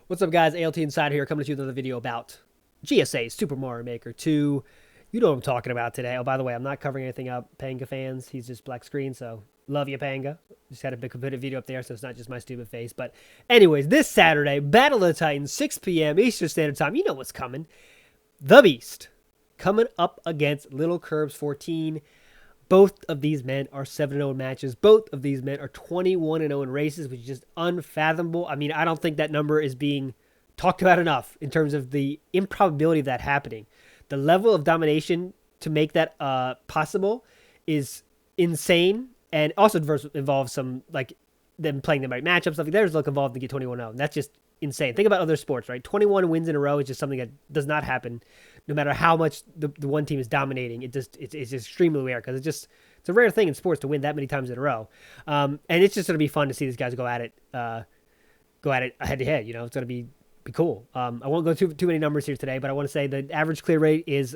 What's up, guys? ALT Insider here, coming to you with another video about GSA Super Mario Maker 2. You know what I'm talking about today. Oh, by the way, I'm not covering anything up. Panga fans, he's just black screen, so love you, Panga. Just had a big video up there, so it's not just my stupid face. But anyways, this Saturday, Battle of the Titans, 6 p.m. Eastern Standard Time. You know what's coming. The Beast coming up against LilKirbs14. Both of these men are 7-0 matches. Both of these men are 21-0 in races, which is just unfathomable. I mean, I don't think that number is being talked about enough in terms of the improbability of that happening. The level of domination to make that possible is insane, and also involves some, like, them playing the right matchups. Stuff like there's involved to get 21-0. And that's just insane. Think about other sports, right? 21 wins in a row is just something that does not happen, no matter how much the one team is dominating. It's extremely rare because it's a rare thing in sports to win that many times in a row. And it's just going to be fun to see these guys go at it head to head. You know, it's going to be cool. I won't go too many numbers here today, but I want to say the average clear rate is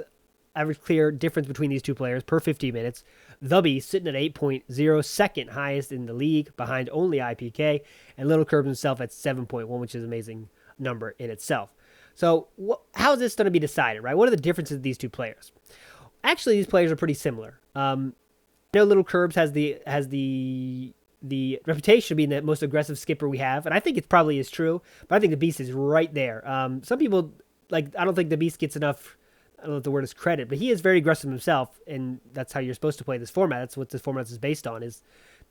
average clear difference between these two players per 50 minutes. ThaBeast sitting at 8.0, second highest in the league, behind only IPK, and LilKirbs himself at 7.1, which is an amazing number in itself. So how is this going to be decided, right? What are the differences of these two players? Actually, these players are pretty similar. I know LilKirbs has the reputation of being the most aggressive skipper we have, and I think it probably is true, but I think the Beast is right there. Some people, I don't think the Beast gets enough, I don't know if the word is credit, but he is very aggressive himself, and that's how you're supposed to play this format. That's what this format is based on, is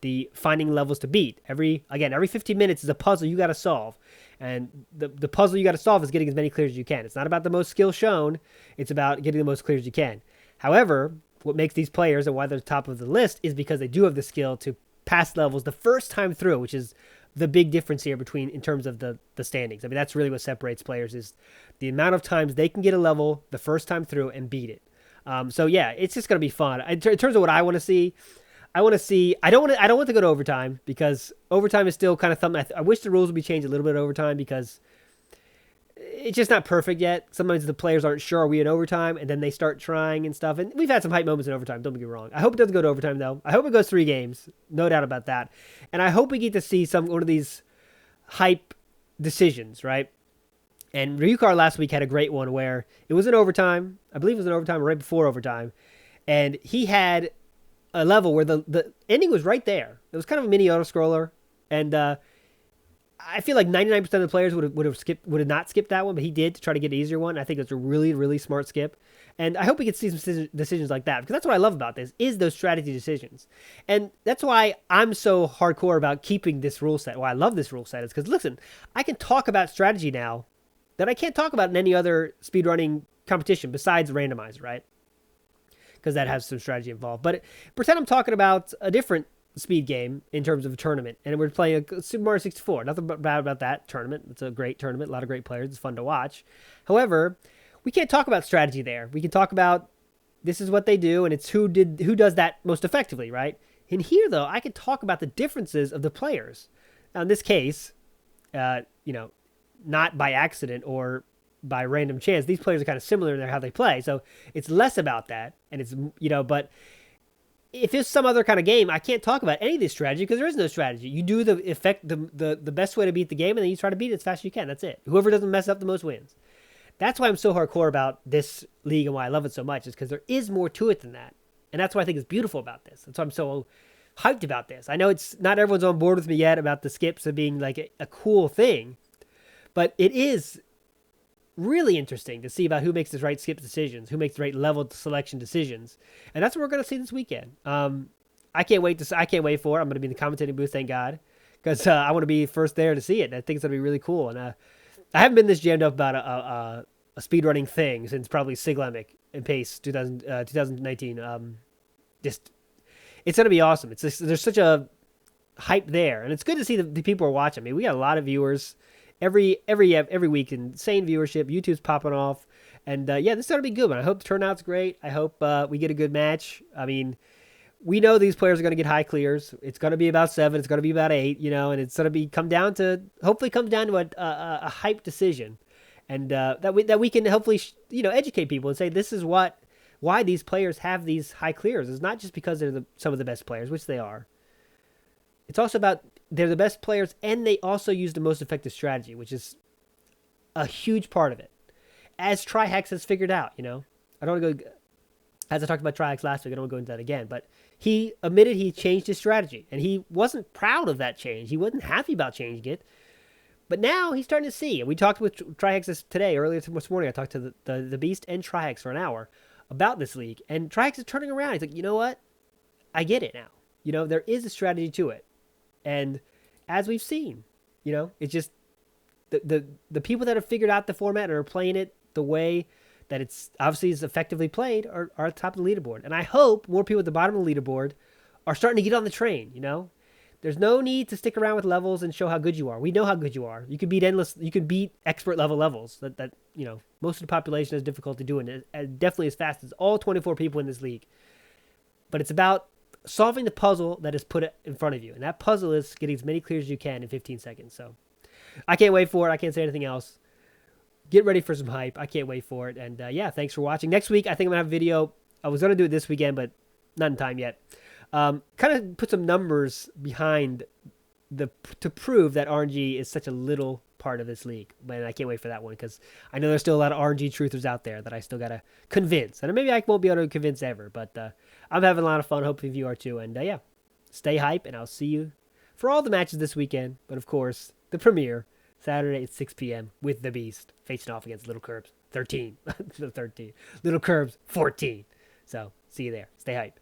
the finding levels to beat. Every 15 minutes is a puzzle you got to solve, and the puzzle you got to solve is getting as many clears as you can. It's not about the most skill shown, it's about getting the most clears you can. However, what makes these players and why they're top of the list is because they do have the skill to pass levels the first time through, which is the big difference here in terms of the standings. I mean, that's really what separates players, is the amount of times they can get a level the first time through and beat it. So yeah, it's just going to be fun. In terms of what I want to see, I don't want to go to overtime, because overtime is still kind of something. I wish the rules would be changed a little bit at overtime, because it's just not perfect yet. Sometimes the players aren't sure, are we in overtime, and then they start trying and stuff. And we've had some hype moments in overtime, don't get me wrong. I hope it doesn't go to overtime, though. I hope it goes 3 games, no doubt about that. And I hope we get to see one of these hype decisions, right? And Ryukar last week had a great one where it was in overtime. I believe it was in overtime or right before overtime. And he had a level where the ending was right there. It was kind of a mini auto-scroller. And I feel like 99% of the players would have not skipped that one, but he did, to try to get an easier one. I think it's a really, really smart skip. And I hope we can see some decisions like that, because that's what I love about this, is those strategy decisions. And that's why I'm so hardcore about keeping this rule set. Why I love this rule set is because, listen, I can talk about strategy now that I can't talk about in any other speedrunning competition besides randomizer, right? Because that has some strategy involved. But pretend I'm talking about a different speed game in terms of a tournament, and we're playing a Super Mario 64. Nothing bad about that tournament. It's a great tournament, a lot of great players. It's fun to watch. However, we can't talk about strategy there. We can talk about this is what they do, and it's who does that most effectively, right? In here, though, I can talk about the differences of the players. Now, in this case, not by accident or by random chance. These players are kind of similar in how they play, so it's less about that, and it's but if it's some other kind of game, I can't talk about any of this strategy because there is no strategy. You do the best way to beat the game, and then you try to beat it as fast as you can. That's it. Whoever doesn't mess up the most wins. That's why I'm so hardcore about this league and why I love it so much, is because there is more to it than that. And that's what I think is beautiful about this. That's why I'm so hyped about this. I know it's not everyone's on board with me yet about the skips and being like a cool thing, but it is really interesting to see about who makes the right skip decisions, who makes the right level selection decisions, and that's what we're going to see this weekend. I can't wait for it. I'm going to be in the commentating booth, thank God, because I want to be first there to see it. And I think it's going to be really cool. And I haven't been this jammed up about a speedrunning thing since probably Siglemic and Pace 2019. Just it's going to be awesome. There's such a hype there, and it's good to see the people are watching. I mean, we got a lot of viewers. Every week, insane viewership. YouTube's popping off, and yeah, this is gonna be good. But I hope the turnout's great. I hope we get a good match. I mean, we know these players are gonna get high clears. It's gonna be about 7. It's gonna be about 8. And it's gonna come down to a hype decision, and that we can hopefully educate people and say this is why these players have these high clears. It's not just because they're some of the best players, which they are. It's also about they're the best players, and they also use the most effective strategy, which is a huge part of it. As Trihex has figured out, you know, I don't want to go, as I talked about Trihex last week, I don't want to go into that again, but he admitted he changed his strategy, and he wasn't proud of that change. He wasn't happy about changing it, but now he's starting to see. And we talked with Trihex today, earlier this morning. I talked to the Beast and Trihex for an hour about this league, and Trihex is turning around. He's like, you know what? I get it now. You know, there is a strategy to it, and as we've seen, you know, it's just the people that have figured out the format and are playing it the way that it's obviously is effectively played are at the top of the leaderboard. And I hope more people at the bottom of the leaderboard are starting to get on the train, you know? There's no need to stick around with levels and show how good you are. We know how good you are. You can beat expert levels that you know, most of the population has difficulty doing it, definitely as fast as all 24 people in this league. But it's about solving the puzzle that is put in front of you. And that puzzle is getting as many clears as you can in 15 seconds. So I can't wait for it. I can't say anything else. Get ready for some hype. I can't wait for it. And yeah, thanks for watching. Next week, I think I'm going to have a video. I was going to do it this weekend, but not in time yet. Kind of put some numbers behind to prove that RNG is such a little part of this league. But I can't wait for that one because I know there's still a lot of RNG truthers out there that I still got to convince. And maybe I won't be able to convince ever, but I'm having a lot of fun. Hopefully you are too. And yeah, stay hype, and I'll see you for all the matches this weekend. But of course, the premiere Saturday at 6 p.m. with the Beast facing off against LilKirbs13. LilKirbs14. So see you there. Stay hype.